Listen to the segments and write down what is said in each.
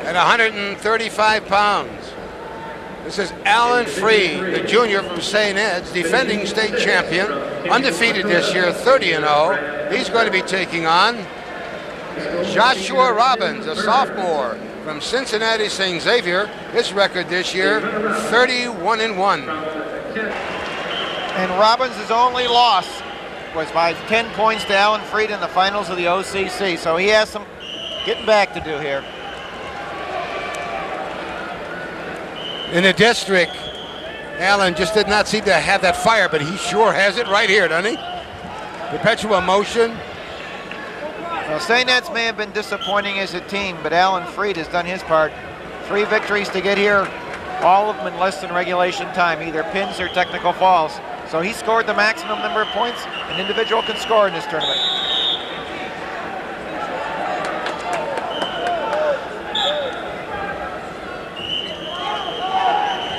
at 135 pounds. This is Alan Freed, the junior from St. Ed's, defending state champion, undefeated this year, 30-0. He's going to be taking on Joshua Robbins, a sophomore from Cincinnati St. Xavier. His record this year, 31-1. And Robbins' only loss was by 10 points to Alan Freed in the finals of the OCC. So he has some getting back to do here. In the district, Alan just did not seem to have that fire, but he sure has it right here, doesn't he? Perpetual motion. Well, St. Ed's may have been disappointing as a team, but Alan Freed has done his part. 3 victories to get here, all of them in less than regulation time, either pins or technical falls. So he scored the maximum number of points an individual can score in this tournament.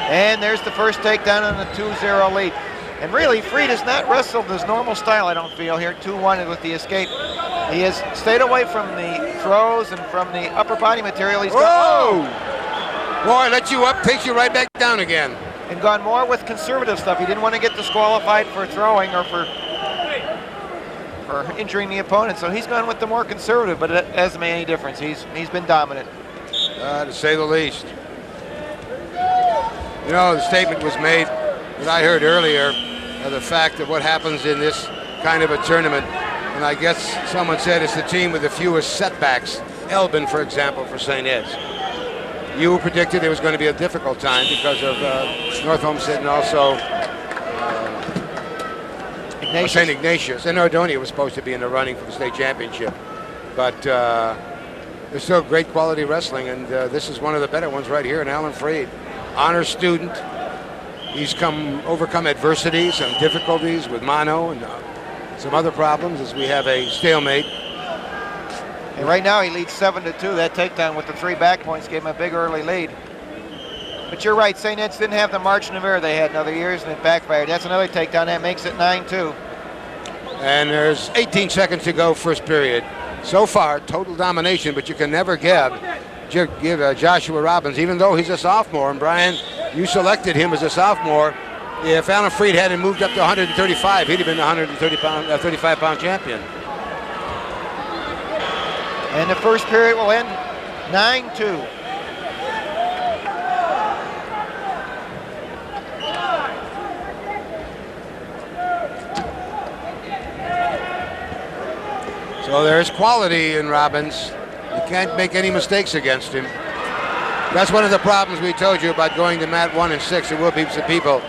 And there's the first takedown on the 2-0 lead. And really, Freed has not wrestled his normal style, I don't feel, here, 2-1 with the escape. He has stayed away from the throws and from the upper body material. He's Whoa! Boy, let you up, takes you right back down again. And gone more with conservative stuff. He didn't want to get disqualified for throwing or for injuring the opponent, so he's gone with the more conservative, but it hasn't made any difference. He's been dominant. To say the least. You know, the statement was made that I heard earlier of the fact of what happens in this kind of a tournament. And I guess someone said it's the team with the fewest setbacks. Elbin, for example, for St. Ed's. You predicted it was going to be a difficult time because of North Homestead and also St. Ignatius. And Ardonia was supposed to be in the running for the state championship. But there's still great quality wrestling, and this is one of the better ones right here in Alan Freed. Honor student. He's overcome adversity, some difficulties with mono and some other problems as we have a stalemate. And right now he leads 7-2. That takedown with the 3 back points gave him a big early lead. But you're right, St. Ed's didn't have the margin of error they had in other years, and it backfired. That's another takedown. That makes it 9-2. And there's 18 seconds to go, first period. So far, total domination, but you can never give Joshua Robbins, even though he's a sophomore. And Brian, you selected him as a sophomore. If Alan Freed hadn't moved up to 135, he'd have been the 35-pound champion. And the first period will end 9-2. So there's quality in Robbins. You can't make any mistakes against him. That's one of the problems we told you about going to mat 1 and 6. There will be some people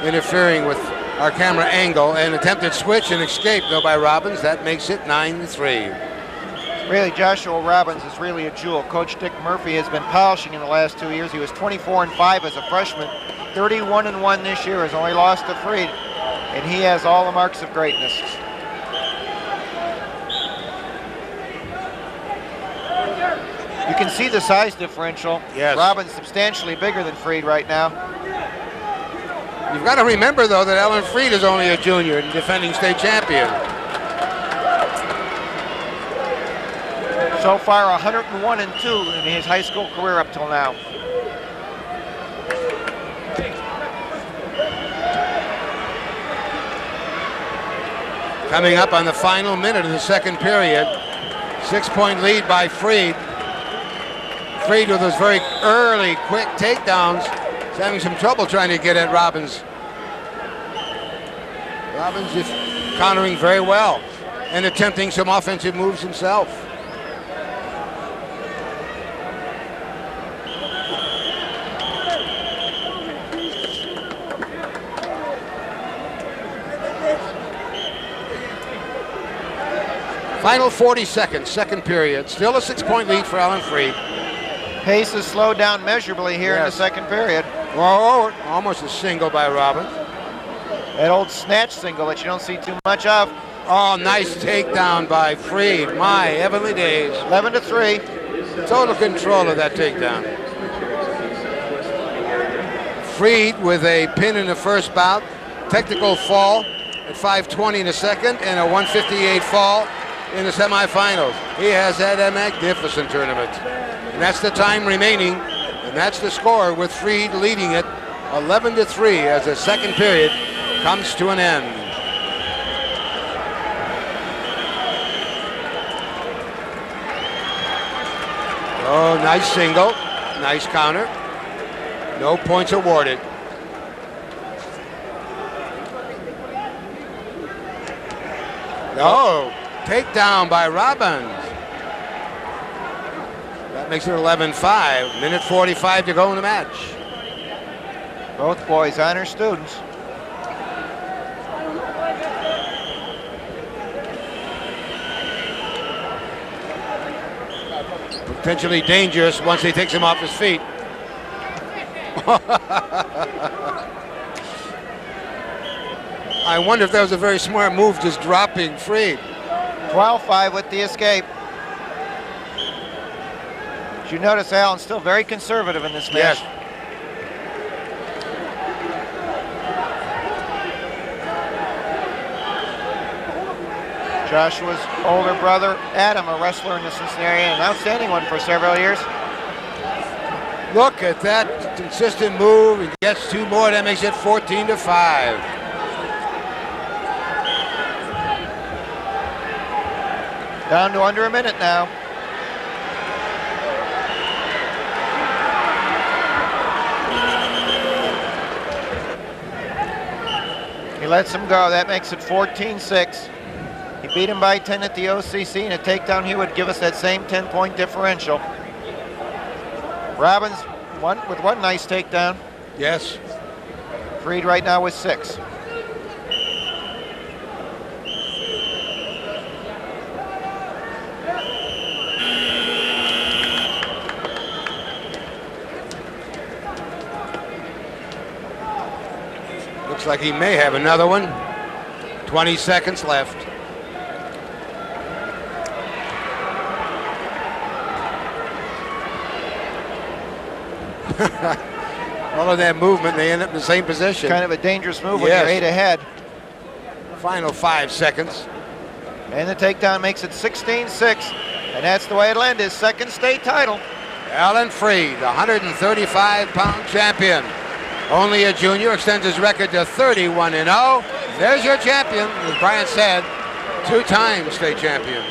interfering with our camera angle. An attempted switch and escape, though, by Robbins. That makes it 9-3. Really, Joshua Robbins is really a jewel. Coach Dick Murphy has been polishing in the last 2 years. He was 24-5 as a freshman, 31-1 this year. Has only lost to Freed, and he has all the marks of greatness. You can see the size differential. Yes. Robbins substantially bigger than Freed right now. You've got to remember, though, that Alan Freed is only a junior and defending state champion. So far, 101-2 in his high school career up till now. Coming up on the final minute of the second period, 6-point lead by Freed. Freed with those very early, quick takedowns. He's having some trouble trying to get at Robbins. Robbins just countering very well and attempting some offensive moves himself. Final 40 seconds, second period. Still a 6-point lead for Alan Freed. Pace has slowed down measurably here in the second period. Oh, almost a single by Robbins. That old snatch single that you don't see too much of. Oh, nice takedown by Freed. My heavenly days. 11-3. Total control of that takedown. Freed with a pin in the first bout. Technical fall at 5:20 in the second and a 1:58 fall in the semifinals. He has had a magnificent tournament. And that's the time remaining, and that's the score with Freed leading it 11-3 as the second period comes to an end. Oh, nice single, nice counter. No points awarded. Oh, takedown by Robbins. That makes it 11-5. Minute 45 to go in the match. Both boys honor students. Potentially dangerous once he takes him off his feet. I wonder if that was a very smart move, just dropping Freed. 12-5 with the escape. As you notice, Alan's still very conservative in this match. Yes. Joshua's older brother, Adam, a wrestler in the Cincinnati area, an outstanding one for several years. Look at that consistent move. He gets two more. That makes it 14-5. Down to under a minute now. He lets him go. That makes it 14-6. He beat him by 10 at the OCC, and a takedown here would give us that same 10-point differential. Robbins with one nice takedown. Yes. Freed right now with 6. Looks like he may have another one. 20 seconds left. All of that movement, they end up in the same position. Kind of a dangerous move when you're 8 ahead. Final 5 seconds. And the takedown makes it 16-6. And that's the way it'll end his second state title. Alan Freed, the 135-pound champion. Only a junior, extends his record to 31-0. There's your champion, as Brian said, 2-time state champion.